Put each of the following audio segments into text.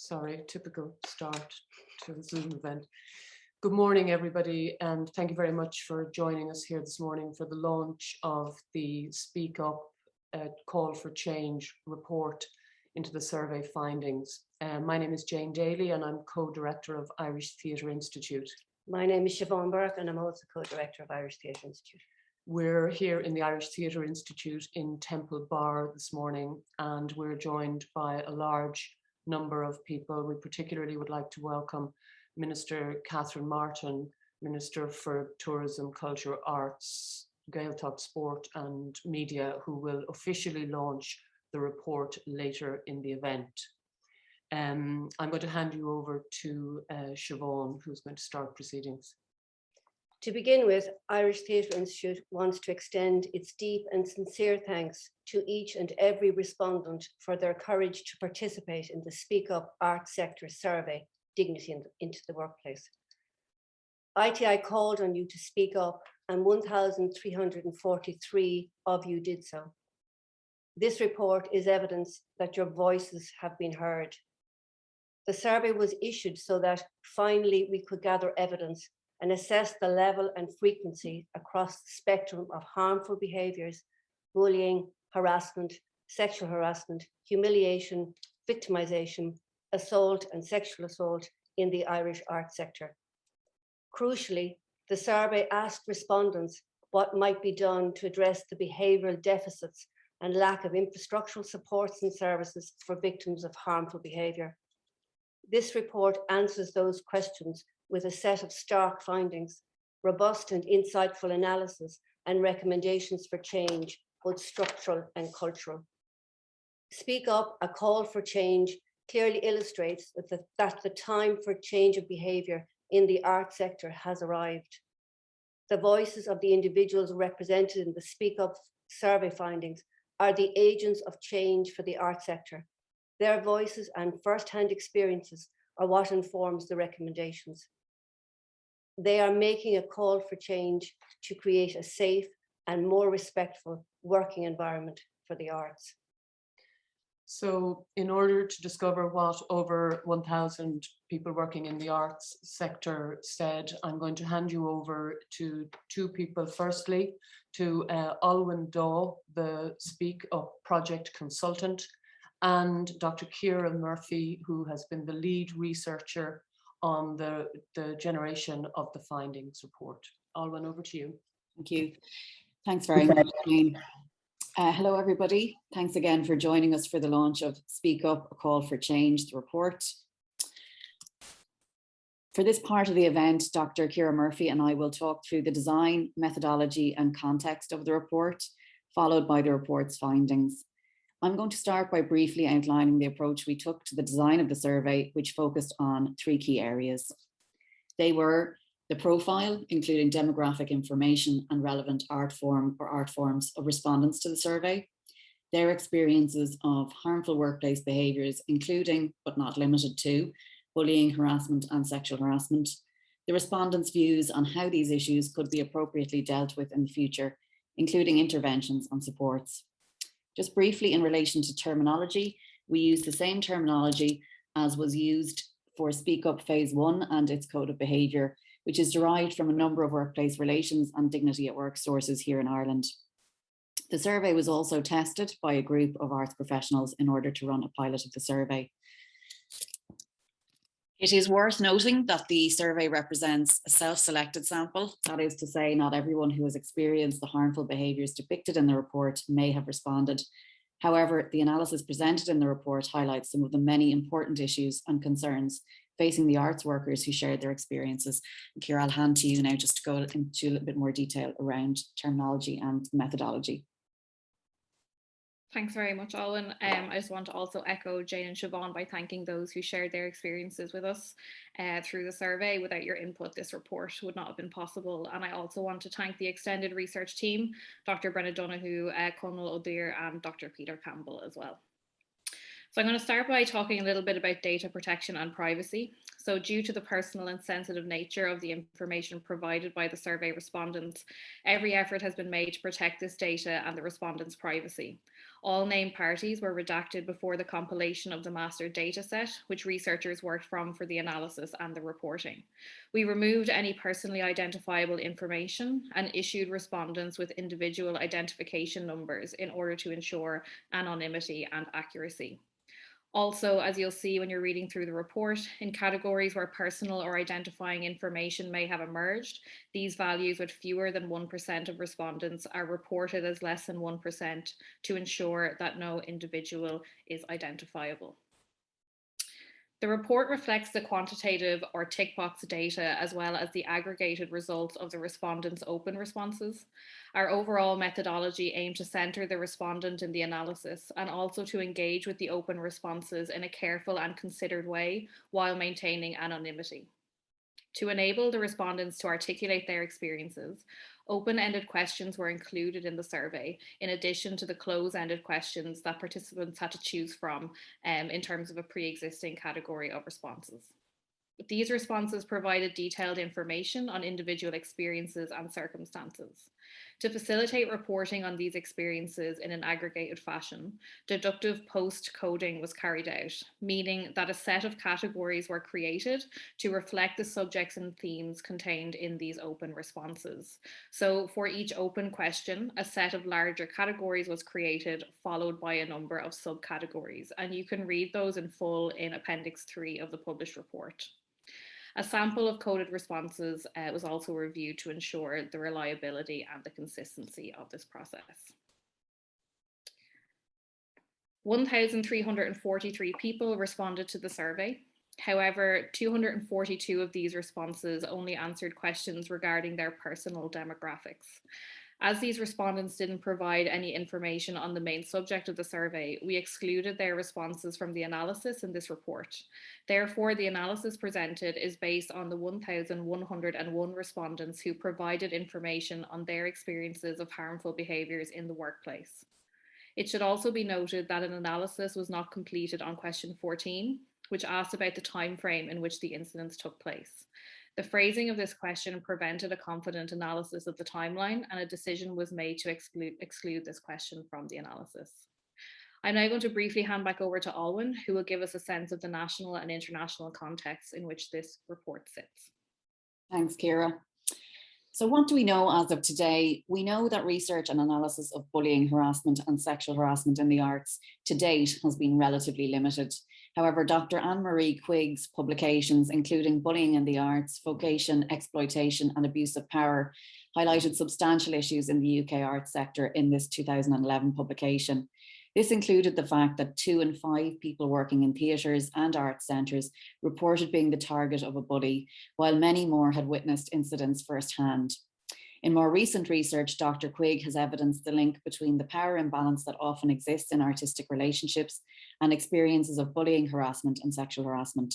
Sorry, typical start to the Zoom event. Good morning, everybody, and thank you very much for joining us here this morning for the launch of the Speak Up Call for Change report into the survey findings. My name is Jane Daly, and I'm co-director of Irish Theatre Institute. My name is Siobhán Bourke, and I'm also co-director of Irish Theatre Institute. We're here in the Irish Theatre Institute in Temple Bar this morning, and we're joined by a large number of people. We particularly would like to welcome Minister Catherine Martin, Minister for Tourism, Culture, Arts, Gaeltacht, Sport and Media, who will officially launch the report later in the event. I'm going to hand you over to Siobhán, who's going to start proceedings. To begin with, Irish Theatre Institute wants to extend its deep and sincere thanks to each and every respondent for their courage to participate in the Speak Up Arts Sector Survey, Dignity into the Workplace. ITI called on you to speak up, and 1,343 of you did so. This report is evidence that your voices have been heard. The survey was issued so that finally we could gather evidence and assess the level and frequency across the spectrum of harmful behaviours, bullying, harassment, sexual harassment, humiliation, victimisation, assault and sexual assault in the Irish arts sector. Crucially, the survey asked respondents what might be done to address the behavioural deficits and lack of infrastructural supports and services for victims of harmful behaviour. This report answers those questions with a set of stark findings, robust and insightful analysis, and recommendations for change, both structural and cultural. Speak Up, a call for change, clearly illustrates that the time for change of behaviour in the art sector has arrived. The voices of the individuals represented in the Speak Up survey findings are the agents of change for the art sector. Their voices and first-hand experiences are what informs the recommendations. They are making a call for change to create a safe and more respectful working environment for the arts. So in order to discover what over 1,000 people working in the arts sector said, I'm going to hand you over to two people. Firstly, to Olwen Dawe, the Speak Up Project Consultant, and Dr. Ciara Murphy, who has been the lead researcher on the generation of the findings report. Olwen, over to you. Thank you. Thanks very much, Jane. Hello, everybody. Thanks again for joining us for the launch of Speak Up, a call for change, the report. For this part of the event, Dr. Ciara Murphy and I will talk through the design, methodology and context of the report, followed by the report's findings. I'm going to start by briefly outlining the approach we took to the design of the survey, which focused on three key areas. They were the profile, including demographic information and relevant art form or art forms of respondents to the survey, their experiences of harmful workplace behaviours, including but not limited to bullying, harassment and sexual harassment, the respondents' views on how these issues could be appropriately dealt with in the future, including interventions and supports. Just briefly in relation to terminology, we used the same terminology as was used for Speak Up Phase 1 and its Code of Behaviour, which is derived from a number of workplace relations and dignity at work sources here in Ireland. The survey was also tested by a group of arts professionals in order to run a pilot of the survey. It is worth noting that the survey represents a self-selected sample. That is to say, not everyone who has experienced the harmful behaviours depicted in the report may have responded. However, the analysis presented in the report highlights some of the many important issues and concerns facing the arts workers who shared their experiences. Ciara, I'll hand to you now just to go into a little bit more detail around terminology and methodology. Thanks very much, Olwen. I just want to also echo Jane and Siobhán by thanking those who shared their experiences with us through the survey. Without your input, this report would not have been possible. And I also want to thank the extended research team, Dr. Brenna Donoghue, Conal O'Dear and Dr. Peter Campbell as well. So I'm going to start by talking a little bit about data protection and privacy. So due to the personal and sensitive nature of the information provided by the survey respondents, every effort has been made to protect this data and the respondents' privacy. All named parties were redacted before the compilation of the master data set, which researchers worked from for the analysis and the reporting. We removed any personally identifiable information and issued respondents with individual identification numbers in order to ensure anonymity and accuracy. Also, as you'll see when you're reading through the report, in categories where personal or identifying information may have emerged, these values with fewer than 1% of respondents are reported as less than 1% to ensure that no individual is identifiable. The report reflects the quantitative or tick box data as well as the aggregated results of the respondents' open responses. Our overall methodology aimed to centre the respondent in the analysis and also to engage with the open responses in a careful and considered way while maintaining anonymity. To enable the respondents to articulate their experiences, open-ended questions were included in the survey, in addition to the close-ended questions that participants had to choose from in terms of a pre-existing category of responses. These responses provided detailed information on individual experiences and circumstances. To facilitate reporting on these experiences in an aggregated fashion, deductive post-coding was carried out, meaning that a set of categories were created to reflect the subjects and themes contained in these open responses. So for each open question, a set of larger categories was created, followed by a number of subcategories, and you can read those in full in Appendix 3 of the published report. A sample of coded responses was also reviewed to ensure the reliability and the consistency of this process. 1,343 people responded to the survey. However, 242 of these responses only answered questions regarding their personal demographics. As these respondents didn't provide any information on the main subject of the survey, we excluded their responses from the analysis in this report. Therefore, the analysis presented is based on the 1,101 respondents who provided information on their experiences of harmful behaviours in the workplace. It should also be noted that an analysis was not completed on question 14, which asked about the time frame in which the incidents took place. The phrasing of this question prevented a confident analysis of the timeline, and a decision was made to exclude this question from the analysis. I'm now going to briefly hand back over to Olwen, who will give us a sense of the national and international context in which this report sits. Thanks, Ciara. So what do we know as of today? We know that research and analysis of bullying, harassment and sexual harassment in the arts to date has been relatively limited. However, Dr. Anne-Marie Quigg's publications, including Bullying in the Arts, Vocation, Exploitation and Abuse of Power, highlighted substantial issues in the UK arts sector in this 2011 publication. This included the fact that 2 in 5 people working in theatres and arts centres reported being the target of a bully, while many more had witnessed incidents firsthand. In more recent research, Dr. Quigg has evidenced the link between the power imbalance that often exists in artistic relationships and experiences of bullying, harassment and sexual harassment.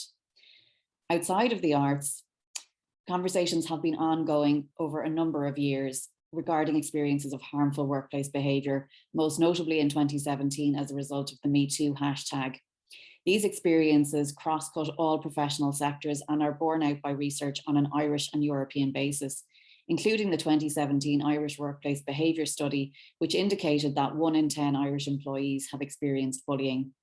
Outside of the arts, conversations have been ongoing over a number of years regarding experiences of harmful workplace behaviour, most notably in 2017 as a result of the #MeToo hashtag. These experiences cross-cut all professional sectors and are borne out by research on an Irish and European basis, including the 2017 Irish Workplace Behaviour Study, which indicated that 1 in 10 Irish employees have experienced bullying.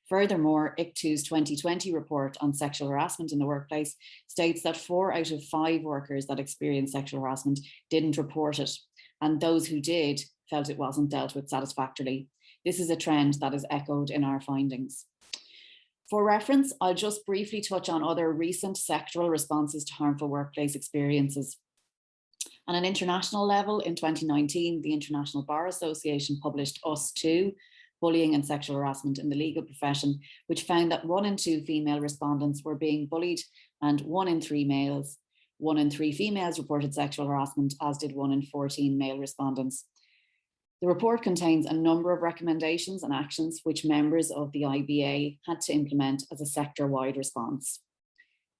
Furthermore, ICTU's 2020 report on sexual harassment in the workplace states that 4 out of 5 workers that experienced sexual harassment didn't report it, and those who did felt it wasn't dealt with satisfactorily. This is a trend that is echoed in our findings. For reference, I'll just briefly touch on other recent sectoral responses to harmful workplace experiences. On an international level, in 2019, the International Bar Association published Us Too, Bullying and Sexual Harassment in the Legal Profession, which found that 1 in 2 female respondents were being bullied and 1 in 3 males. 1 in 3 females reported sexual harassment, as did 1 in 14 male respondents. The report contains a number of recommendations and actions which members of the IBA had to implement as a sector-wide response.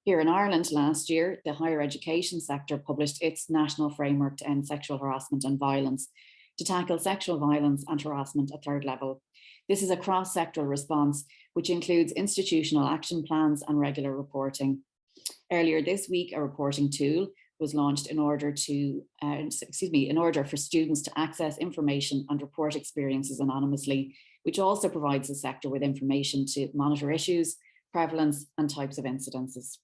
Here in Ireland last year, the higher education sector published its national framework to end sexual harassment and violence to tackle sexual violence and harassment at 3rd level. This is a cross-sectoral response which includes institutional action plans and regular reporting. Earlier this week, a reporting tool was launched in order for students to access information and report experiences anonymously, which also provides the sector with information to monitor issues, prevalence and types of incidences.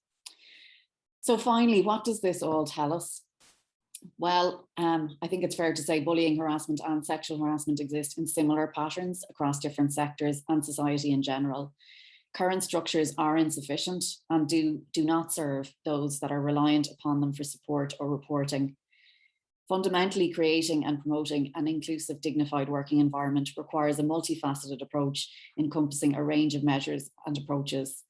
So finally, what does this all tell us? Well, I think it's fair to say bullying, harassment and sexual harassment exist in similar patterns across different sectors and society in general. Current structures are insufficient and do not serve those that are reliant upon them for support or reporting. Fundamentally, creating and promoting an inclusive, dignified working environment requires a multifaceted approach encompassing a range of measures and approaches.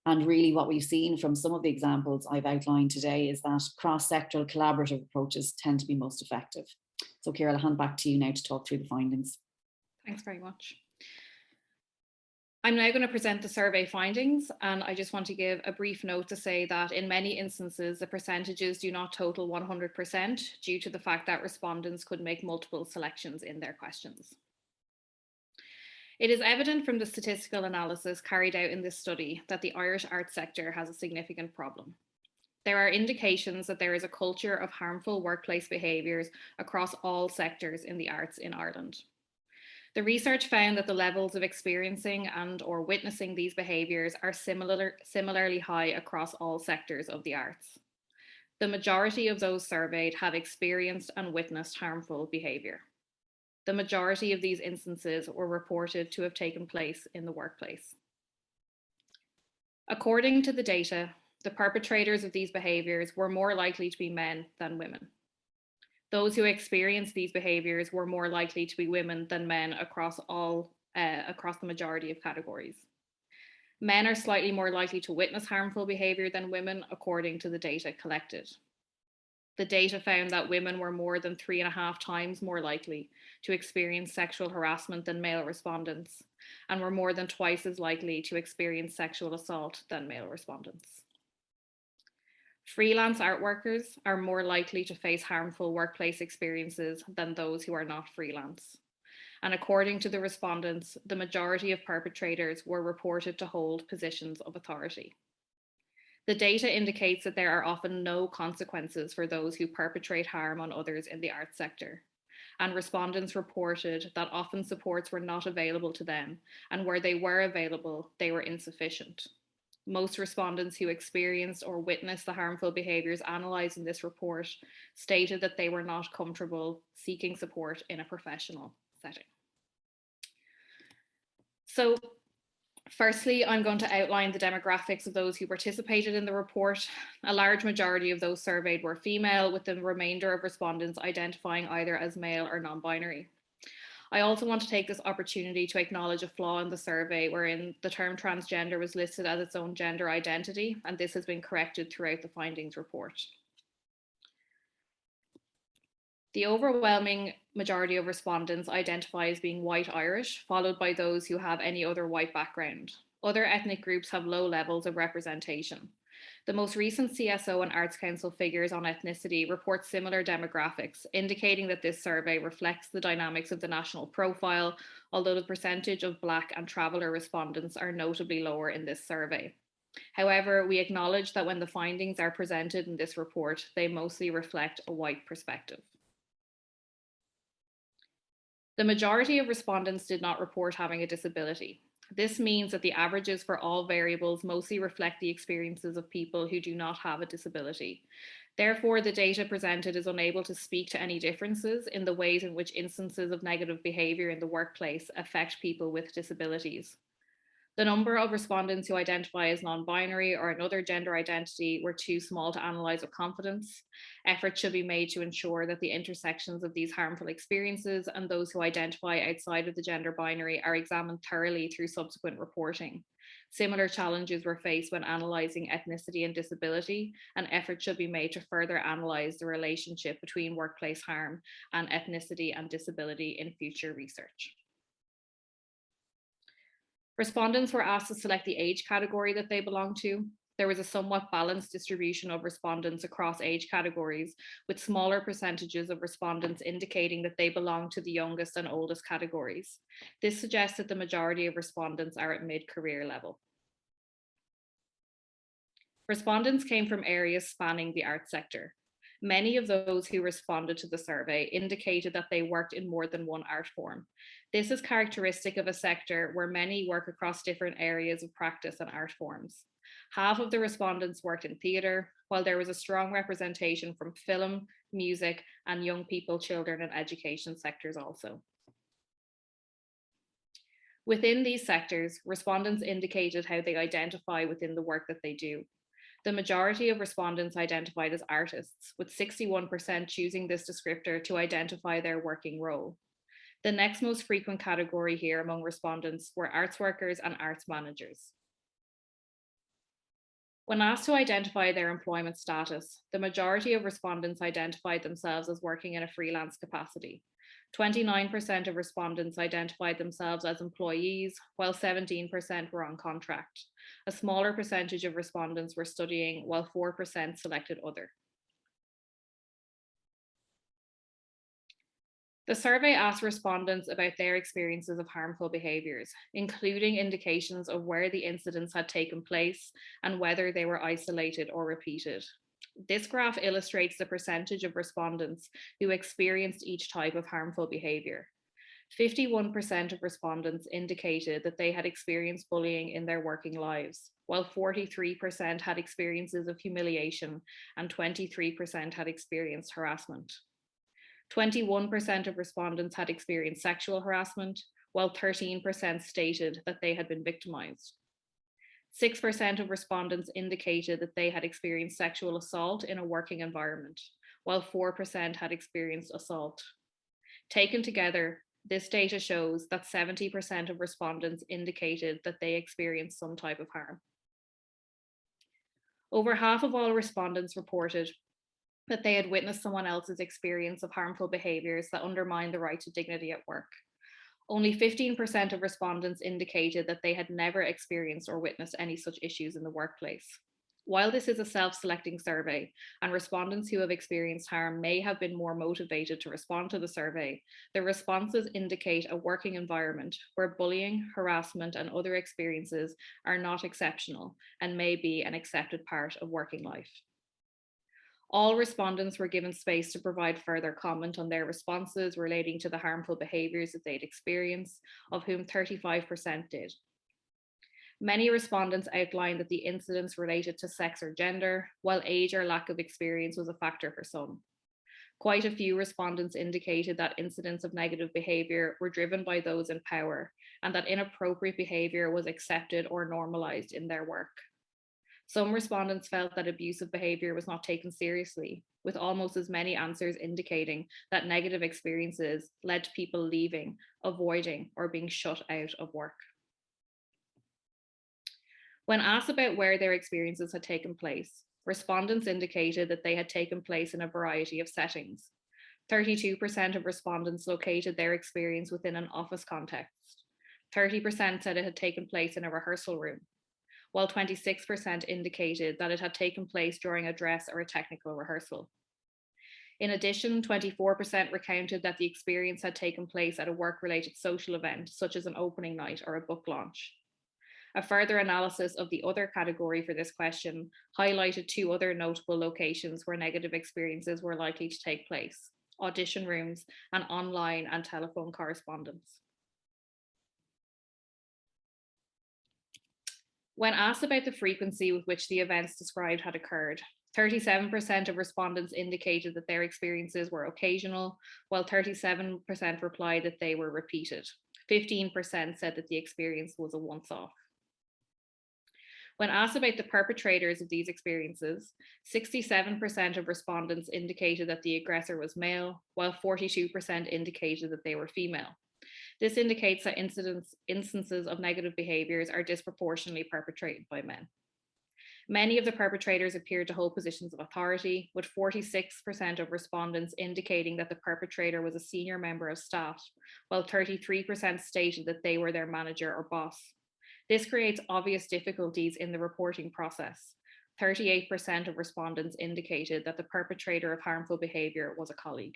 And really what we've seen from some of the examples I've outlined today is that cross-sectoral collaborative approaches tend to be most effective. So Ciara, I'll hand back to you now to talk through the findings. Thanks very much. I'm now going to present the survey findings, and I just want to give a brief note to say that in many instances, the percentages do not total 100% due to the fact that respondents could make multiple selections in their questions. It is evident from the statistical analysis carried out in this study that the Irish arts sector has a significant problem. There are indications that there is a culture of harmful workplace behaviours across all sectors in the arts in Ireland. The research found that the levels of experiencing and or witnessing these behaviours are similarly high across all sectors of the arts. The majority of those surveyed have experienced and witnessed harmful behaviour. The majority of these instances were reported to have taken place in the workplace. According to the data, the perpetrators of these behaviours were more likely to be men than women. Those who experienced these behaviours were more likely to be women than men across the majority of categories. Men are slightly more likely to witness harmful behaviour than women, according to the data collected. The data found that women were more than 3.5 times more likely to experience sexual harassment than male respondents, and were more than twice as likely to experience sexual assault than male respondents. Freelance art workers are more likely to face harmful workplace experiences than those who are not freelance. And according to the respondents, the majority of perpetrators were reported to hold positions of authority. The data indicates that there are often no consequences for those who perpetrate harm on others in the arts sector. And respondents reported that often supports were not available to them, and where they were available, they were insufficient. Most respondents who experienced or witnessed the harmful behaviours analysed in this report stated that they were not comfortable seeking support in a professional setting. So, firstly, I'm going to outline the demographics of those who participated in the report. A large majority of those surveyed were female, with the remainder of respondents identifying either as male or non-binary. I also want to take this opportunity to acknowledge a flaw in the survey wherein the term transgender was listed as its own gender identity, and this has been corrected throughout the findings report. The overwhelming majority of respondents identify as being white Irish, followed by those who have any other white background. Other ethnic groups have low levels of representation. The most recent CSO and Arts Council figures on ethnicity report similar demographics, indicating that this survey reflects the dynamics of the national profile, although the percentage of Black and traveller respondents are notably lower in this survey. However, we acknowledge that when the findings are presented in this report, they mostly reflect a white perspective. The majority of respondents did not report having a disability. This means that the averages for all variables mostly reflect the experiences of people who do not have a disability. Therefore, the data presented is unable to speak to any differences in the ways in which instances of negative behaviour in the workplace affect people with disabilities. The number of respondents who identify as non-binary or another gender identity were too small to analyse with confidence. Efforts should be made to ensure that the intersections of these harmful experiences and those who identify outside of the gender binary are examined thoroughly through subsequent reporting. Similar challenges were faced when analysing ethnicity and disability, and efforts should be made to further analyse the relationship between workplace harm and ethnicity and disability in future research. Respondents were asked to select the age category that they belong to. There was a somewhat balanced distribution of respondents across age categories, with smaller percentages of respondents indicating that they belong to the youngest and oldest categories. This suggests that the majority of respondents are at mid-career level. Respondents came from areas spanning the arts sector. Many of those who responded to the survey indicated that they worked in more than one art form. This is characteristic of a sector where many work across different areas of practice and art forms. Half of the respondents worked in theatre, while there was a strong representation from film, music, and young people, children, and education sectors also. Within these sectors, respondents indicated how they identify within the work that they do. The majority of respondents identified as artists, with 61% choosing this descriptor to identify their working role. The next most frequent category here among respondents were arts workers and arts managers. When asked to identify their employment status, the majority of respondents identified themselves as working in a freelance capacity. 29% of respondents identified themselves as employees, while 17% were on contract. A smaller percentage of respondents were studying, while 4% selected other. The survey asked respondents about their experiences of harmful behaviours, including indications of where the incidents had taken place and whether they were isolated or repeated. This graph illustrates the percentage of respondents who experienced each type of harmful behaviour. 51% of respondents indicated that they had experienced bullying in their working lives, while 43% had experiences of humiliation and 23% had experienced harassment. 21% of respondents had experienced sexual harassment, while 13% stated that they had been victimised. 6% of respondents indicated that they had experienced sexual assault in a working environment, while 4% had experienced assault. Taken together, this data shows that 70% of respondents indicated that they experienced some type of harm. Over half of all respondents reported that they had witnessed someone else's experience of harmful behaviours that undermine the right to dignity at work. Only 15% of respondents indicated that they had never experienced or witnessed any such issues in the workplace. While this is a self-selecting survey and respondents who have experienced harm may have been more motivated to respond to the survey, the responses indicate a working environment where bullying, harassment, and other experiences are not exceptional and may be an accepted part of working life. All respondents were given space to provide further comment on their responses relating to the harmful behaviours that they'd experienced, of whom 35% did. Many respondents outlined that the incidents related to sex or gender, while age or lack of experience was a factor for some. Quite a few respondents indicated that incidents of negative behaviour were driven by those in power and that inappropriate behaviour was accepted or normalised in their work. Some respondents felt that abusive behaviour was not taken seriously, with almost as many answers indicating that negative experiences led to people leaving, avoiding, or being shut out of work. When asked about where their experiences had taken place, respondents indicated that they had taken place in a variety of settings. 32% of respondents located their experience within an office context. 30% said it had taken place in a rehearsal room, while 26% indicated that it had taken place during a dress or a technical rehearsal. In addition, 24% recounted that the experience had taken place at a work-related social event, such as an opening night or a book launch. A further analysis of the other category for this question highlighted two other notable locations where negative experiences were likely to take place: audition rooms and online and telephone correspondence. When asked about the frequency with which the events described had occurred, 37% of respondents indicated that their experiences were occasional, while 37% replied that they were repeated. 15% said that the experience was a once-off. When asked about the perpetrators of these experiences, 67% of respondents indicated that the aggressor was male, while 42% indicated that they were female. This indicates that instances of negative behaviours are disproportionately perpetrated by men. Many of the perpetrators appeared to hold positions of authority, with 46% of respondents indicating that the perpetrator was a senior member of staff, while 33% stated that they were their manager or boss. This creates obvious difficulties in the reporting process. 38% of respondents indicated that the perpetrator of harmful behaviour was a colleague.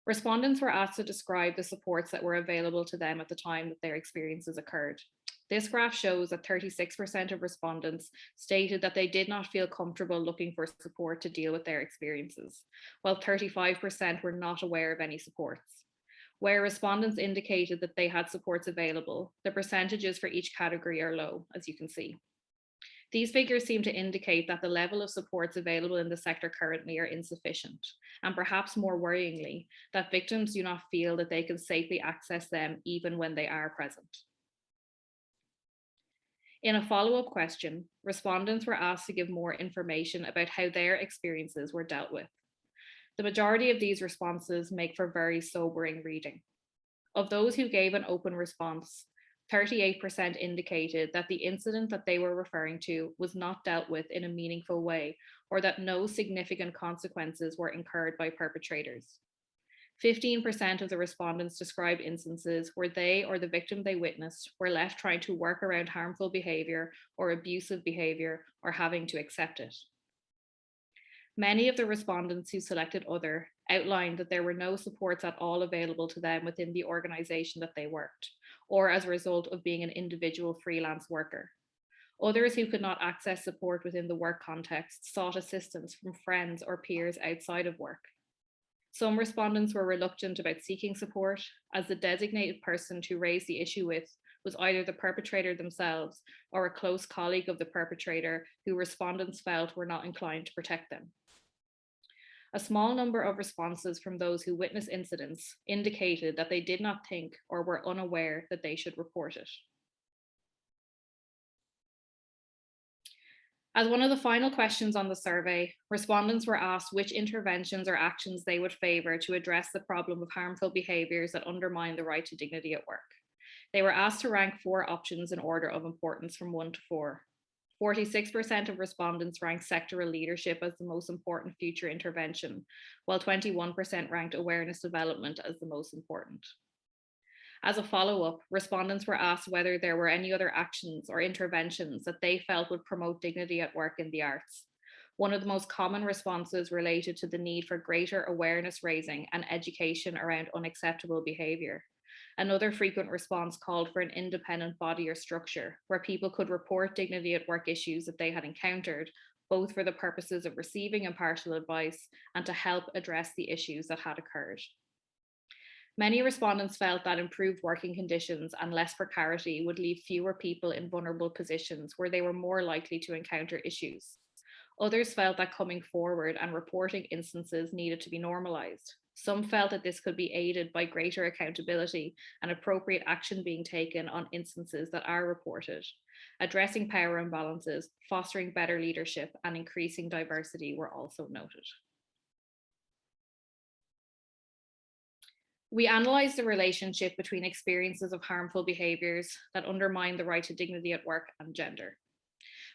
Respondents were asked to describe the supports that were available to them at the time that their experiences occurred. This graph shows that 36% of respondents stated that they did not feel comfortable looking for support to deal with their experiences, while 35% were not aware of any supports. Where respondents indicated that they had supports available, the percentages for each category are low, as you can see. These figures seem to indicate that the level of supports available in the sector currently are insufficient, and perhaps more worryingly, that victims do not feel that they can safely access them even when they are present. In a follow-up question, respondents were asked to give more information about how their experiences were dealt with. The majority of these responses make for very sobering reading. Of those who gave an open response, 38% indicated that the incident that they were referring to was not dealt with in a meaningful way, or that no significant consequences were incurred by perpetrators. 15% of the respondents described instances where they or the victim they witnessed were left trying to work around harmful behaviour or abusive behaviour, or having to accept it. Many of the respondents who selected other outlined that there were no supports at all available to them within the organisation that they worked, or as a result of being an individual freelance worker. Others who could not access support within the work context sought assistance from friends or peers outside of work. Some respondents were reluctant about seeking support, as the designated person to raise the issue with was either the perpetrator themselves or a close colleague of the perpetrator who respondents felt were not inclined to protect them. A small number of responses from those who witnessed incidents indicated that they did not think or were unaware that they should report it. As one of the final questions on the survey, respondents were asked which interventions or actions they would favour to address the problem of harmful behaviours that undermine the right to dignity at work. They were asked to rank 4 options in order of importance from 1 to 4. 46% of respondents ranked sectoral leadership as the most important future intervention, while 21% ranked awareness development as the most important. As a follow-up, respondents were asked whether there were any other actions or interventions that they felt would promote dignity at work in the arts. One of the most common responses related to the need for greater awareness raising and education around unacceptable behaviour. Another frequent response called for an independent body or structure where people could report dignity at work issues that they had encountered, both for the purposes of receiving impartial advice and to help address the issues that had occurred. Many respondents felt that improved working conditions and less precarity would leave fewer people in vulnerable positions where they were more likely to encounter issues. Others felt that coming forward and reporting instances needed to be normalised. Some felt that this could be aided by greater accountability and appropriate action being taken on instances that are reported. Addressing power imbalances, fostering better leadership, and increasing diversity were also noted. We analysed the relationship between experiences of harmful behaviours that undermine the right to dignity at work and gender.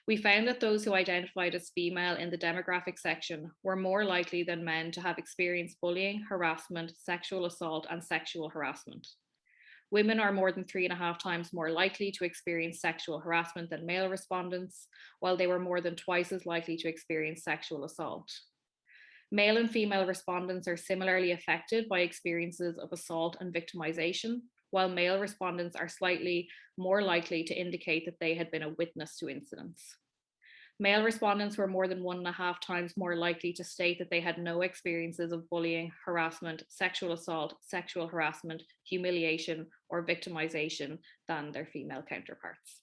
We found that those who identified as female in the demographic section were more likely than men to have experienced bullying, harassment, sexual assault, and sexual harassment. Women are more than 3.5 times more likely to experience sexual harassment than male respondents, while they were more than twice as likely to experience sexual assault. Male and female respondents are similarly affected by experiences of assault and victimization, while male respondents are slightly more likely to indicate that they had been a witness to incidents. Male respondents were more than 1.5 times more likely to state that they had no experiences of bullying, harassment, sexual assault, sexual harassment, humiliation, or victimization than their female counterparts.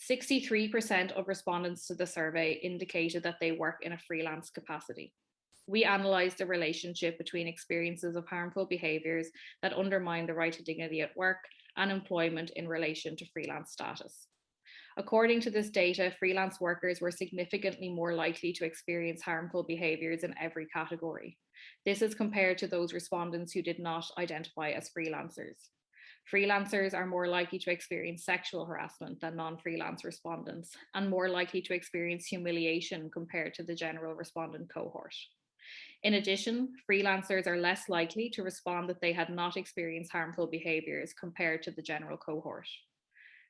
63% of respondents to the survey indicated that they work in a freelance capacity. We analysed the relationship between experiences of harmful behaviours that undermine the right to dignity at work and employment in relation to freelance status. According to this data, freelance workers were significantly more likely to experience harmful behaviours in every category. This is compared to those respondents who did not identify as freelancers. Freelancers are more likely to experience sexual harassment than non-freelance respondents and more likely to experience humiliation compared to the general respondent cohort. In addition, freelancers are less likely to respond that they had not experienced harmful behaviours compared to the general cohort.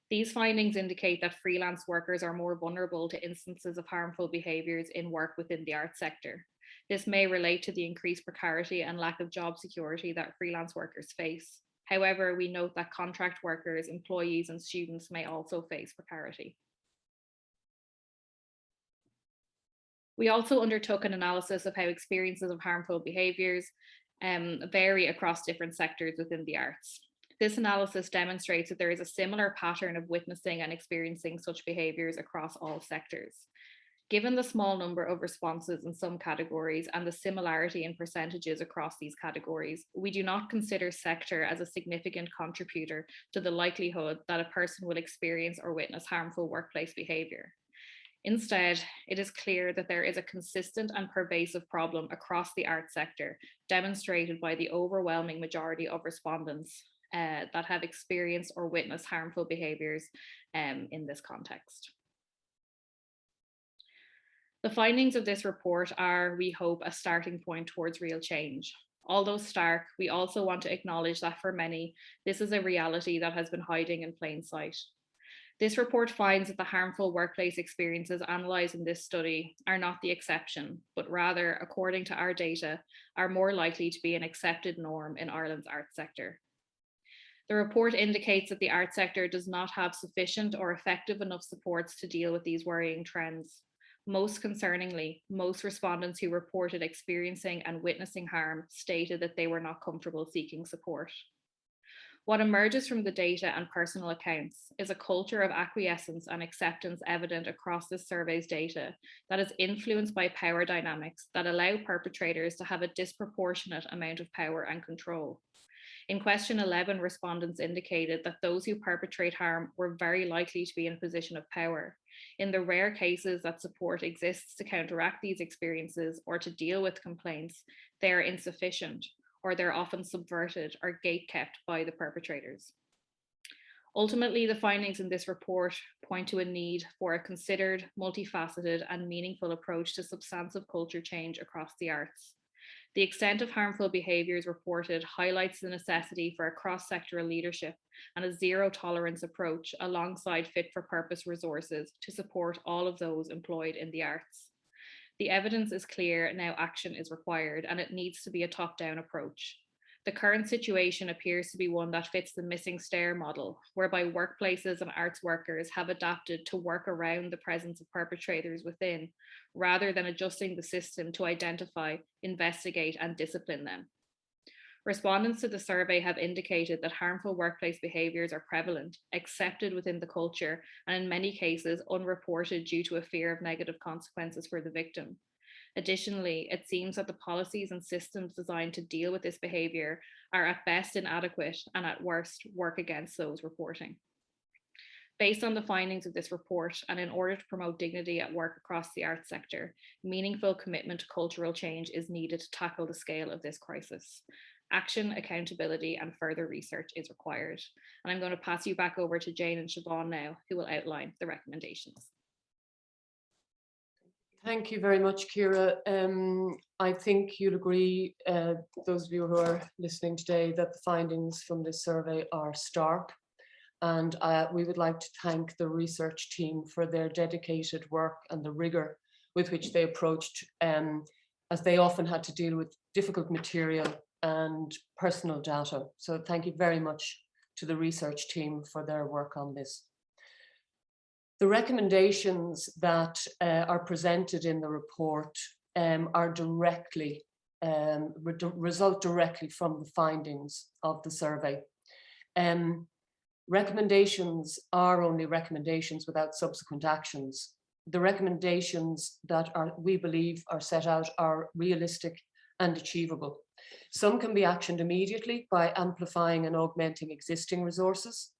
These findings indicate that freelance workers are more vulnerable to instances of harmful behaviours in work within the arts sector. This may relate to the increased precarity and lack of job security that freelance workers face. However, we note that contract workers, employees, and students may also face precarity. We also undertook an analysis of how experiences of harmful behaviours vary across different sectors within the arts. This analysis demonstrates that there is a similar pattern of witnessing and experiencing such behaviours across all sectors. Given the small number of responses in some categories and the similarity in percentages across these categories, we do not consider sector as a significant contributor to the likelihood that a person will experience or witness harmful workplace behaviour. Instead, it is clear that there is a consistent and pervasive problem across the arts sector, demonstrated by the overwhelming majority of respondents that have experienced or witnessed harmful behaviours in this context. The findings of this report are, we hope, a starting point towards real change. Although stark, we also want to acknowledge that for many, this is a reality that has been hiding in plain sight. This report finds that the harmful workplace experiences analysed in this study are not the exception, but rather, according to our data, are more likely to be an accepted norm in Ireland's arts sector. The report indicates that the art sector does not have sufficient or effective enough supports to deal with these worrying trends. Most concerningly, most respondents who reported experiencing and witnessing harm stated that they were not comfortable seeking support. What emerges from the data and personal accounts is a culture of acquiescence and acceptance evident across this survey's data that is influenced by power dynamics that allow perpetrators to have a disproportionate amount of power and control. In question 11, respondents indicated that those who perpetrate harm were very likely to be in a position of power. In the rare cases that support exists to counteract these experiences or to deal with complaints, they are insufficient, or they're often subverted or gatekept by the perpetrators. Ultimately, the findings in this report point to a need for a considered, multifaceted, and meaningful approach to substantive culture change across the arts. The extent of harmful behaviours reported highlights the necessity for a cross-sectoral leadership and a zero-tolerance approach alongside fit-for-purpose resources to support all of those employed in the arts. The evidence is clear, now action is required, and it needs to be a top-down approach. The current situation appears to be one that fits the missing stair model, whereby workplaces and arts workers have adapted to work around the presence of perpetrators within, rather than adjusting the system to identify, investigate, and discipline them. Respondents to the survey have indicated that harmful workplace behaviours are prevalent, accepted within the culture, and in many cases unreported due to a fear of negative consequences for the victim. Additionally, it seems that the policies and systems designed to deal with this behaviour are at best inadequate and at worst work against those reporting. Based on the findings of this report, and in order to promote dignity at work across the arts sector, meaningful commitment to cultural change is needed to tackle the scale of this crisis. Action, accountability, and further research is required. And I'm going to pass you back over to Jane and Siobhán now, who will outline the recommendations. Thank you very much, Ciara. I think you'll agree, those of you who are listening today, that the findings from this survey are stark. And we would like to thank the research team for their dedicated work and the rigor with which they approached, as they often had to deal with difficult material and personal data. So thank you very much to the research team for their work on this. The recommendations that are presented in the report are directly, result directly from the findings of the survey. Recommendations are only recommendations without subsequent actions. The recommendations that we believe are set out are realistic and achievable. Some can be actioned immediately by amplifying and augmenting existing resources,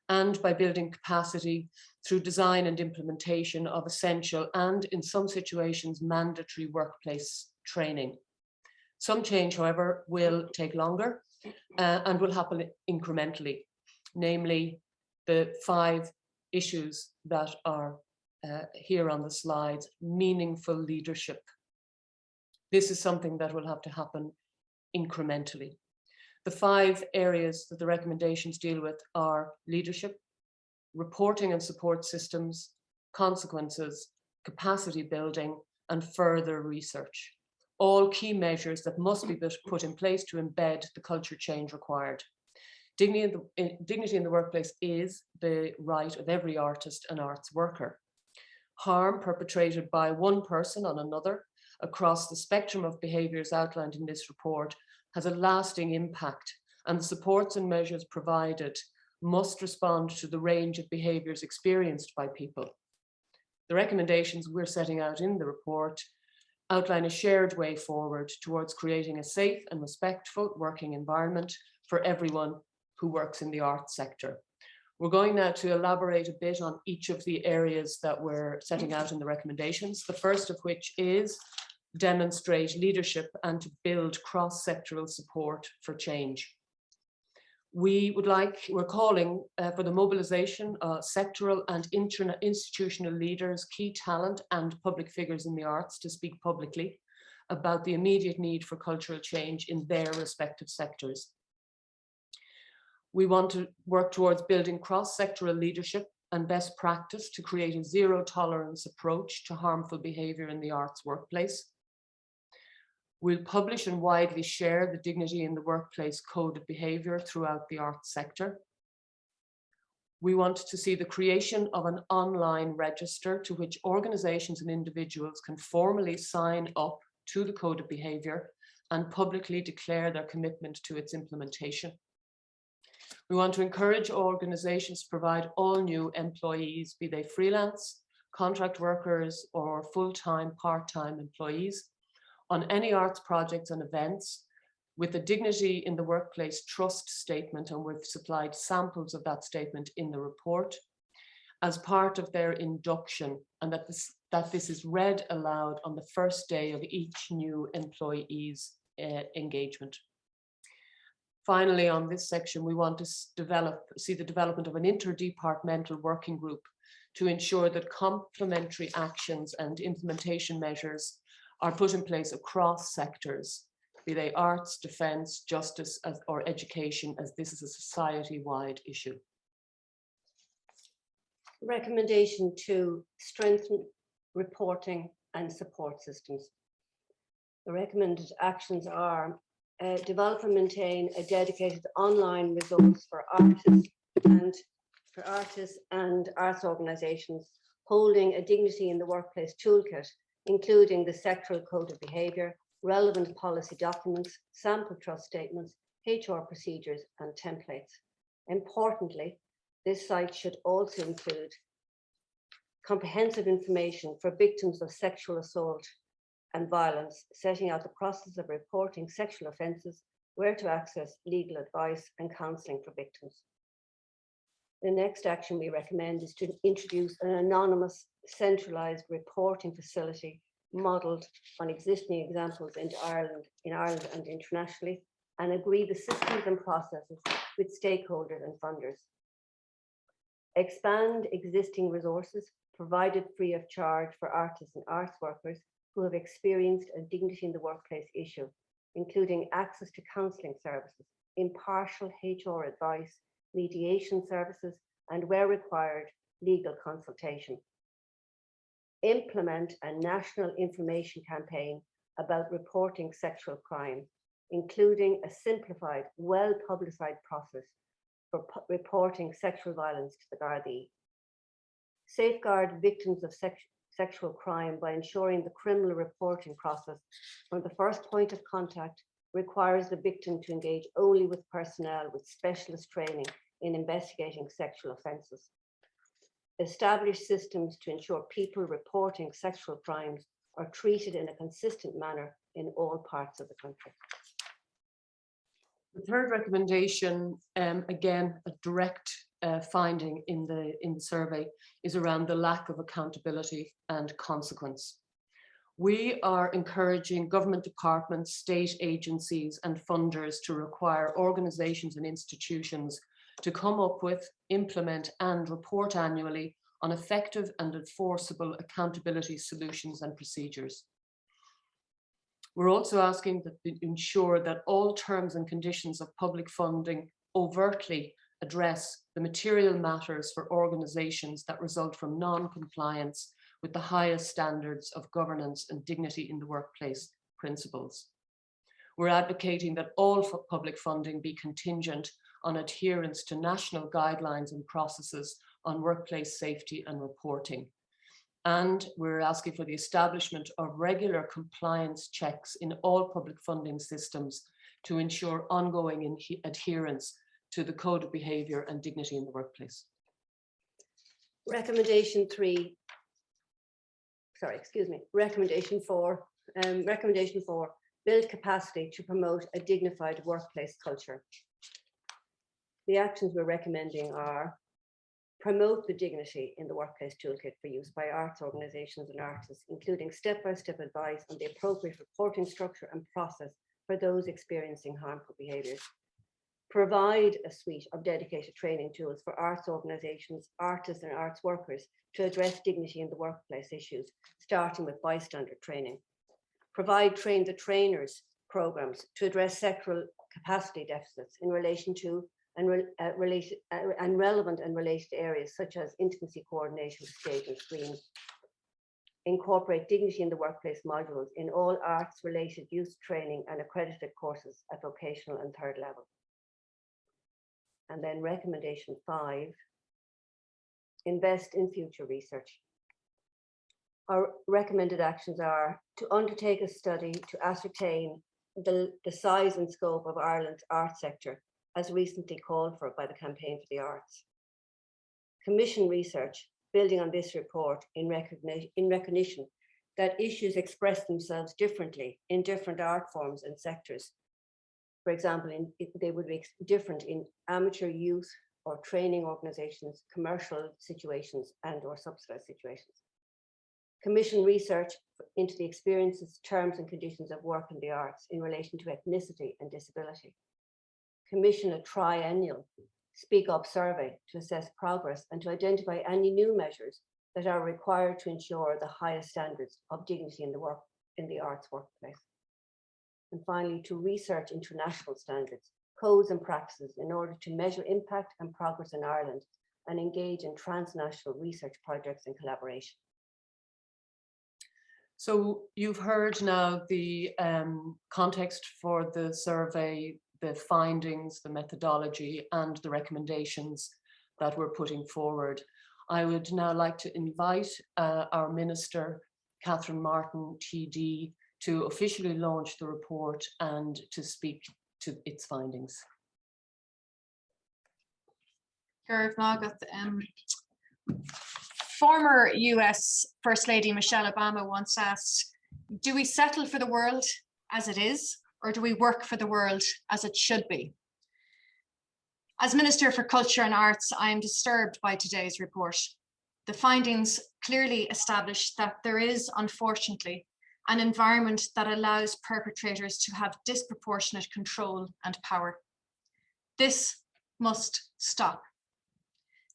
and by building capacity through design and implementation of essential and, in some situations, mandatory workplace training. Some change, however, will take longer and will happen incrementally, namely the 5 issues that are here on the slides. Meaningful leadership. This is something that will have to happen incrementally. The 5 areas that the recommendations deal with are leadership, reporting and support systems, consequences, capacity building, and further research. All key measures that must be put in place to embed the culture change required. Dignity in the workplace is the right of every artist and arts worker. Harm perpetrated by one person on another across the spectrum of behaviours outlined in this report has a lasting impact, and the supports and measures provided must respond to the range of behaviours experienced by people. The recommendations we're setting out in the report outline a shared way forward towards creating a safe and respectful working environment for everyone who works in the arts sector. We're going now to elaborate a bit on each of the areas that we're setting out in the recommendations, the first of which is demonstrate leadership and to build cross-sectoral support for change. We're calling for the mobilization of sectoral and institutional leaders, key talent, and public figures in the arts to speak publicly about the immediate need for cultural change in their respective sectors. We want to work towards building cross-sectoral leadership and best practice to create a zero-tolerance approach to harmful behaviour in the arts workplace. We'll publish and widely share the Dignity in the Workplace Code of Behaviour throughout the arts sector. We want to see the creation of an online register to which organisations and individuals can formally sign up to the Code of Behaviour and publicly declare their commitment to its implementation. We want to encourage organisations to provide all new employees, be they freelance, contract workers, or full-time, part-time employees, on any arts projects and events with the Dignity in the Workplace Trust Statement, and we've supplied samples of that statement in the report, as part of their induction, and that this is read aloud on the first day of each new employee's engagement. Finally, on this section, we want to see the development of an interdepartmental working group to ensure that complementary actions and implementation measures are put in place across sectors, be they arts, defence, justice, or education, as this is a society-wide issue. Recommendation 2, strengthen reporting and support systems. The recommended actions are develop and maintain a dedicated online resource for artists and arts organisations holding a Dignity in the Workplace toolkit, including the sectoral code of behaviour, relevant policy documents, sample trust statements, HR procedures and templates. Importantly, this site should also include comprehensive information for victims of sexual assault and violence, setting out the process of reporting sexual offences, where to access legal advice and counselling for victims. The next action we recommend is to introduce an anonymous centralised reporting facility modelled on existing examples in Ireland and internationally, and agree the systems and processes with stakeholders and funders. Expand existing resources provided free of charge for artists and arts workers who have experienced a Dignity in the Workplace issue, including access to counselling services, impartial HR advice, mediation services, and where required, legal consultation. Implement a national information campaign about reporting sexual crime, including a simplified, well-publicised process for reporting sexual violence to the Gardaí. Safeguard victims of sexual crime by ensuring the criminal reporting process from the first point of contact requires the victim to engage only with personnel with specialist training in investigating sexual offences. Establish systems to ensure people reporting sexual crimes are treated in a consistent manner in all parts of the country. The third recommendation, again, a direct finding in the survey, is around the lack of accountability and consequence. We are encouraging government departments, state agencies and funders to require organisations and institutions to come up with, implement and report annually on effective and enforceable accountability solutions and procedures. We're also asking that they ensure that all terms and conditions of public funding overtly address the material matters for organisations that result from non-compliance with the highest standards of governance and dignity in the workplace principles. We're advocating that all public funding be contingent on adherence to national guidelines and processes on workplace safety and reporting. And we're asking for the establishment of regular compliance checks in all public funding systems to ensure ongoing adherence to the Code of Behaviour and Dignity in the Workplace. Recommendation 4, build capacity to promote a dignified workplace culture. The actions we're recommending are: promote the Dignity in the Workplace toolkit for use by arts organisations and artists, including step-by-step advice on the appropriate reporting structure and process for those experiencing harmful behaviours. Provide a suite of dedicated training tools for arts organisations, artists and arts workers to address dignity in the workplace issues, starting with bystander training. Provide train the trainers programmes to address sectoral capacity deficits in relation to and relevant and related areas such as intimacy coordination, stage and screen. incorporate dignity in the workplace modules in all arts-related youth training and accredited courses at vocational and third level. And then recommendation 5, invest in future research. Our recommended actions are to undertake a study to ascertain the size and scope of Ireland's arts sector, as recently called for by the Campaign for the Arts. Commission research building on this report in recognition that issues express themselves differently in different art forms and sectors. For example, they would be different in amateur, youth, or training organizations, commercial situations, and or subsidized situations. Commission research into the experiences, terms, and conditions of work in the arts in relation to ethnicity and disability. Commission a triennial Speak Up survey to assess progress and to identify any new measures that are required to ensure the highest standards of dignity in the arts workplace. And finally, to research international standards, codes and practices in order to measure impact and progress in Ireland and engage in transnational research projects and collaboration. So you've heard now the context for the survey, the findings, the methodology, and the recommendations that we're putting forward. I would now like to invite our Minister, Catherine Martin T.D, to officially launch the report and to speak to its findings. Former US First Lady Michelle Obama once asked, do we settle for the world as it is, or do we work for the world as it should be? As Minister for Culture and Arts, I am disturbed by today's report. The findings clearly establish that there is, unfortunately, an environment that allows perpetrators to have disproportionate control and power. This must stop.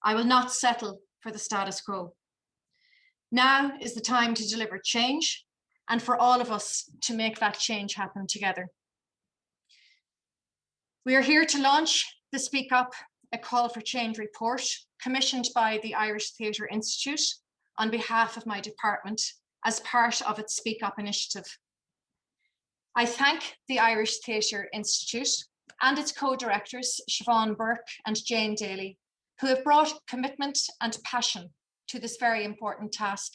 I will not settle for the status quo. Now is the time to deliver change and for all of us to make that change happen together. We are here to launch the Speak Up, a Call for Change report commissioned by the Irish Theatre Institute on behalf of my department as part of its Speak Up initiative. I thank the Irish Theatre Institute and its co-directors, Siobhán, Bourke and Jane Daly, who have brought commitment and passion to this very important task.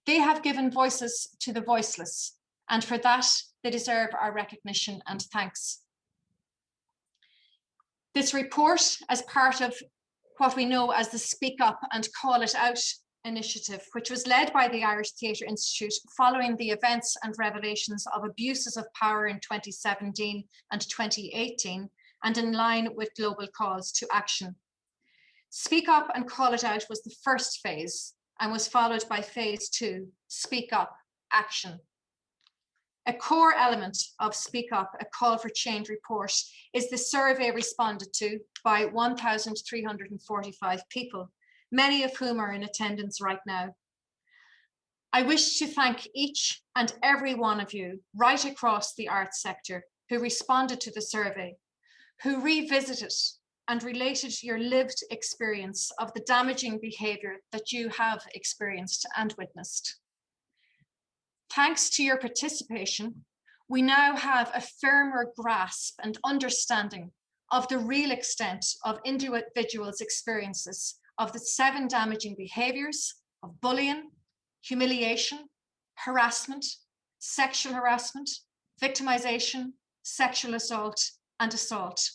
They have given voices to the voiceless, and for that, they deserve our recognition and thanks. This report, as part of what we know as the Speak Up and Call It Out initiative, which was led by the Irish Theatre Institute following the events and revelations of abuses of power in 2017 and 2018, and in line with global calls to action. Speak Up and Call It Out was the first phase and was followed by phase 2, Speak Up, Action. A core element of Speak Up, a Call for Change report is the survey responded to by 1,345 people, many of whom are in attendance right now. I wish to thank each and every one of you right across the arts sector who responded to the survey, who revisited and related your lived experience of the damaging behaviour that you have experienced and witnessed. Thanks to your participation, we now have a firmer grasp and understanding of the real extent of individuals' experiences of the 7 damaging behaviours of bullying, humiliation, harassment, sexual harassment, victimisation, sexual assault, and assault,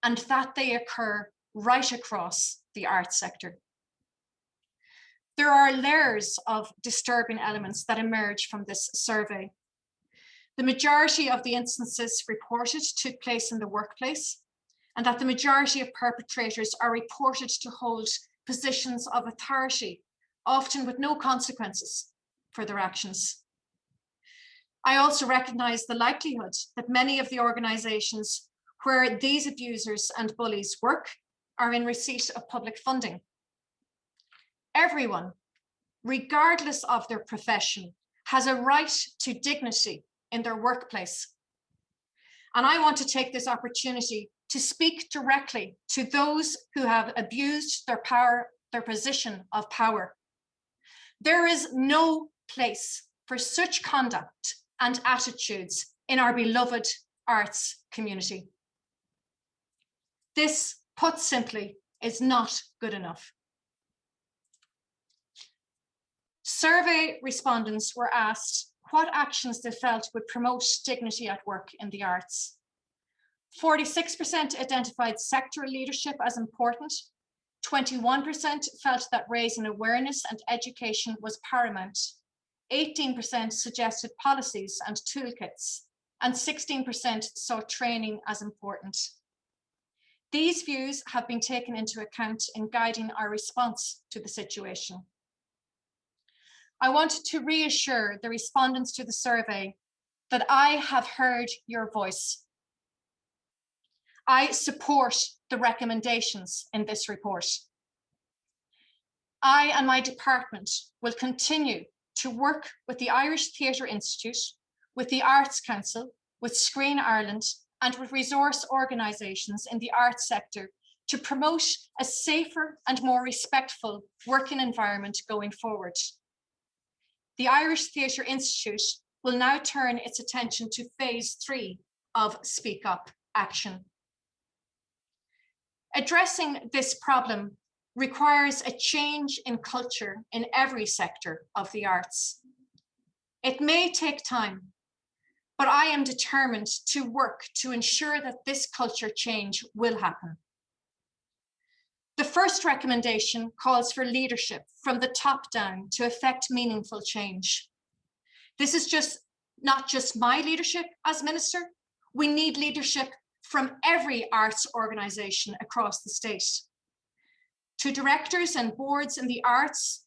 and that they occur right across the arts sector. There are layers of disturbing elements that emerge from this survey. The majority of the instances reported took place in the workplace, and that the majority of perpetrators are reported to hold positions of authority, often with no consequences for their actions. I also recognise the likelihood that many of the organisations where these abusers and bullies work are in receipt of public funding. Everyone, regardless of their profession, has a right to dignity in their workplace. And I want to take this opportunity to speak directly to those who have abused their power, their position of power. There is no place for such conduct and attitudes in our beloved arts community. This, put simply, is not good enough. Survey respondents were asked what actions they felt would promote dignity at work in the arts. 46% identified sectoral leadership as important. 21% felt that raising awareness and education was paramount. 18% suggested policies and toolkits, and 16% saw training as important. These views have been taken into account in guiding our response to the situation. I want to reassure the respondents to the survey that I have heard your voice. I support the recommendations in this report. I and my department will continue to work with the Irish Theatre Institute, with the Arts Council, with Screen Ireland, and with resource organisations in the arts sector to promote a safer and more respectful working environment going forward. The Irish Theatre Institute will now turn its attention to phase 3 of Speak Up action. Addressing this problem requires a change in culture in every sector of the arts. It may take time, but I am determined to work to ensure that this culture change will happen. The first recommendation calls for leadership from the top down to effect meaningful change. This is not just my leadership as minister. We need leadership from every arts organisation across the state. To directors and boards in the arts,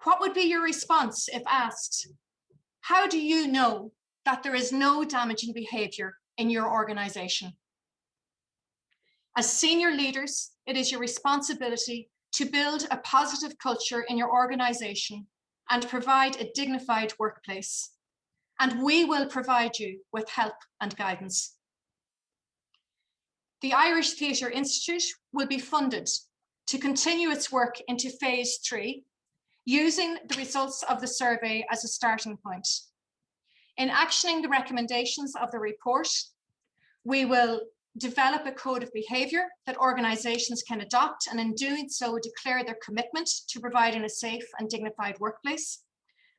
what would be your response if asked, how do you know that there is no damaging behaviour in your organisation? As senior leaders, it is your responsibility to build a positive culture in your organisation and provide a dignified workplace. And we will provide you with help and guidance. The Irish Theatre Institute will be funded to continue its work into phase 3, using the results of the survey as a starting point. In actioning the recommendations of the report, we will develop a code of behaviour that organisations can adopt, and in doing so declare their commitment to providing a safe and dignified workplace.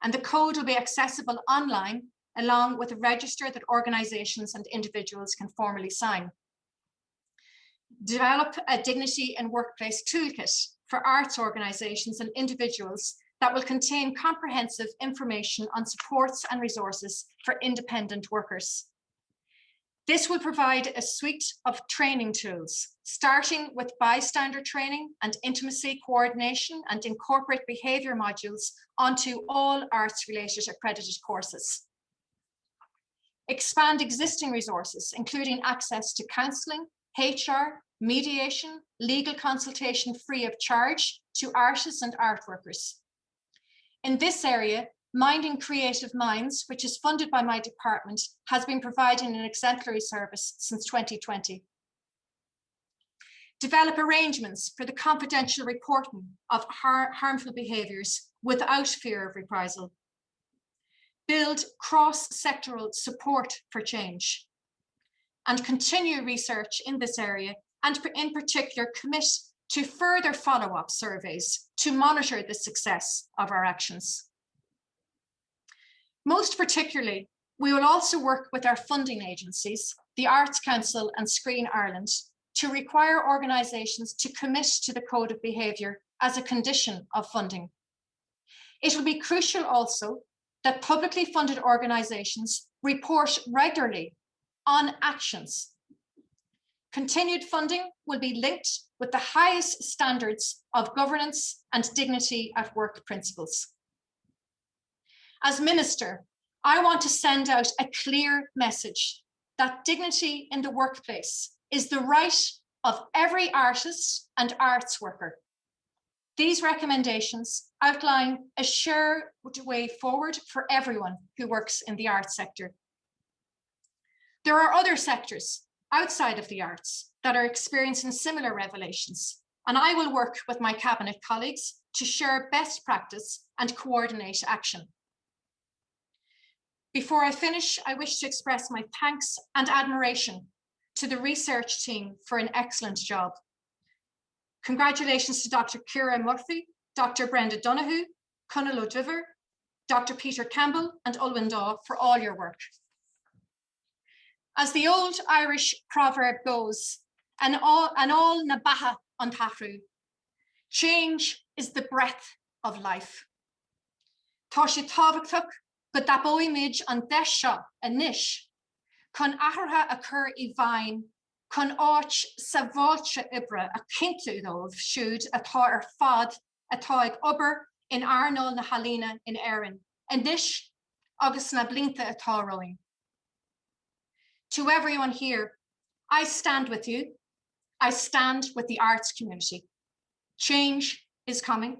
And the code will be accessible online, along with a register that organisations and individuals can formally sign. Develop a dignity in workplace toolkit for arts organisations and individuals that will contain comprehensive information on supports and resources for independent workers. This will provide a suite of training tools, starting with bystander training and intimacy coordination, and incorporate behaviour modules onto all arts-related accredited courses. Expand existing resources, including access to counselling, HR, mediation, legal consultation free of charge to artists and art workers. In this area, Minding Creative Minds, which is funded by my department, has been providing an exemplary service since 2020. Develop arrangements for the confidential reporting of harmful behaviours without fear of reprisal. Build cross-sectoral support for change. And continue research in this area, and in particular commit to further follow-up surveys to monitor the success of our actions. Most particularly, we will also work with our funding agencies, the Arts Council and Screen Ireland, to require organisations to commit to the Code of Behaviour as a condition of funding. It will be crucial also that publicly funded organisations report regularly on actions. Continued funding will be linked with the highest standards of governance and dignity at work principles. As Minister, I want to send out a clear message that dignity in the workplace is the right of every artist and arts worker. These recommendations outline a shared way forward for everyone who works in the arts sector. There are other sectors outside of the arts that are experiencing similar revelations, and I will work with my Cabinet colleagues to share best practice and coordinate action. Before I finish, I wish to express my thanks and admiration to the research team for an excellent job. Congratulations to Dr. Ciara Murphy, Dr. Brenda Donoghue, Conal O'Diver, Dr. Peter Campbell and Olwen Dawe for all your work. As the old Irish proverb goes, an all na baha an tahrú. Change is the breath of life. Tá sé tábhachtach go dapóimid an deis seo a nish, chun athraithe a chur I bhain, chun áit sa bháilte ibre a cintú dómh siúd atá ar fad atá ag obair in airneáil na halína in Éireann, a nish agus na blinta atá roin. To everyone here, I stand with you. I stand with the arts community. Change is coming.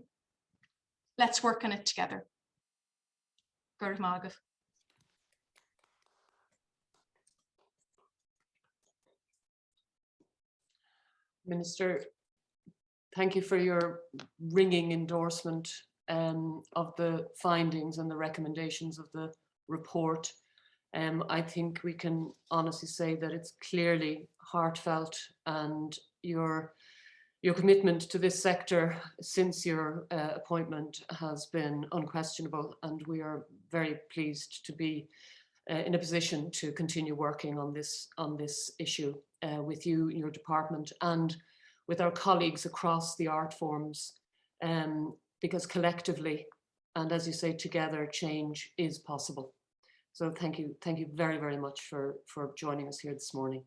Let's work on it together. Gurb Mágah. Minister, thank you for your ringing endorsement of the findings and the recommendations of the report. I think we can honestly say that it's clearly heartfelt, and your commitment to this sector since your appointment has been unquestionable, and we are very pleased to be in a position to continue working on this issue with you, your department, and with our colleagues across the art forms, because collectively, and as you say, together, change is possible. So thank you very, very much for joining us here this morning.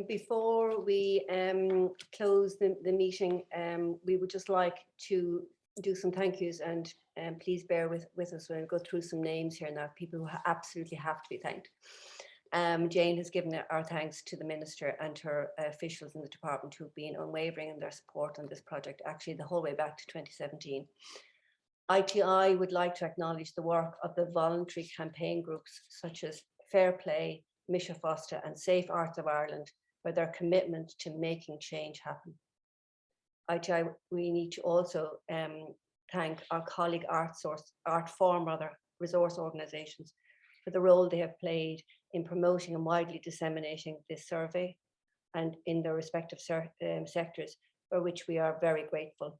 Before we close the meeting, we would just like to do some thank yous, and please bear with us when we go through some names here now, people who absolutely have to be thanked. Jane has given our thanks to the Minister and her officials in the department who've been unwavering in their support on this project, actually the whole way back to 2017. ITI would like to acknowledge the work of the voluntary campaign groups such as Fair Play, Misha Foster and Safe Arts of Ireland for their commitment to making change happen. ITI, we need to also thank our colleague art form resource organisations for the role they have played in promoting and widely disseminating this survey and in their respective sectors, for which we are very grateful.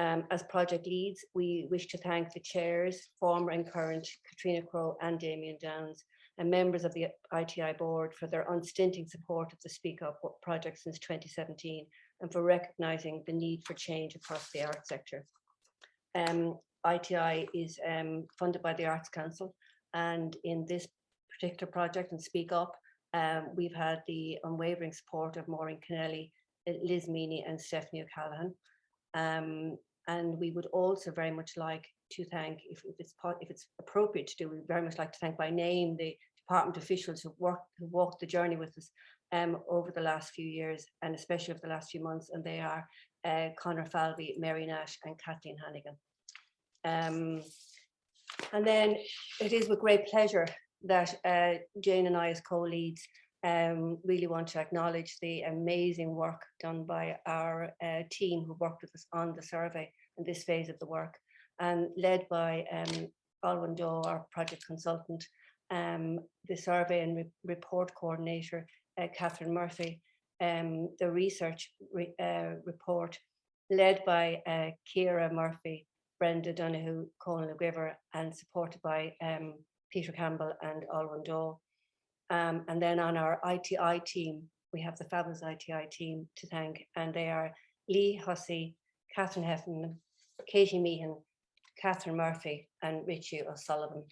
As project leads, we wish to thank the chairs, former and current, Katrina Crowe and Damien Downs, and members of the ITI board for their unstinting support of the Speak Up project since 2017, and for recognising the need for change across the arts sector. ITI is funded by the Arts Council, and in this particular project and Speak Up, we've had the unwavering support of Maureen Kennelly, Liz Meany and Stephanie O'Callaghan. And we would also very much like to thank, if it's appropriate to do, we'd very much like to thank by name the department officials who walked the journey with us over the last few years, and especially over the last few months, and they are Conor Falvey, Mary Nash and Kathleen Hannigan. And then it is with great pleasure that Jane and I as co-leads really want to acknowledge the amazing work done by our team who worked with us on the survey and this phase of the work, and led by Olwen Dawe, our project consultant, the survey and report coordinator, Catherine Murphy, the research report led by Ciara Murphy, Brenda Donoghue, Conal O'Diver, and supported by Peter Campbell and Olwen Dawe. And then on our ITI team, we have the fabulous ITI team to thank, and they are Lee Hussey, Catherine Heffernan, Katie Meehan, Catherine Murphy, and Richie O'Sullivan.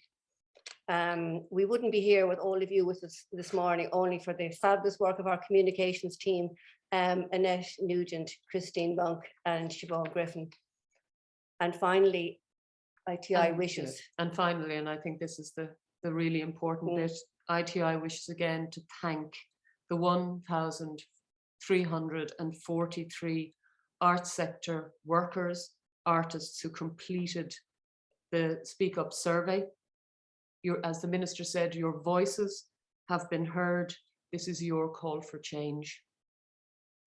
We wouldn't be here with all of you with us this morning only for the fabulous work of our communications team, Annette Nugent, Christine Bunk, and Siobhán Griffin. And finally, ITI wishes. And finally, and I think this is the really important bit, ITI wishes again to thank the 1,343 arts sector workers, artists who completed the Speak Up survey. As the Minister said, your voices have been heard. This is your call for change.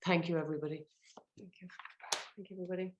Thank you, everybody. Thank you. Thank you, everybody.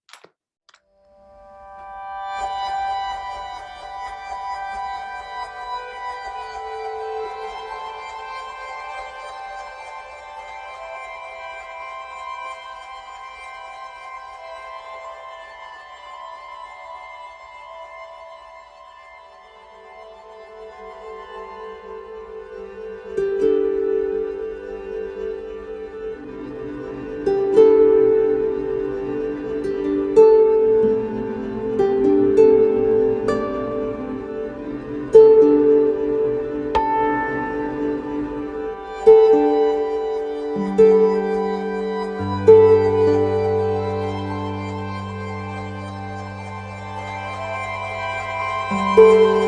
Thank you.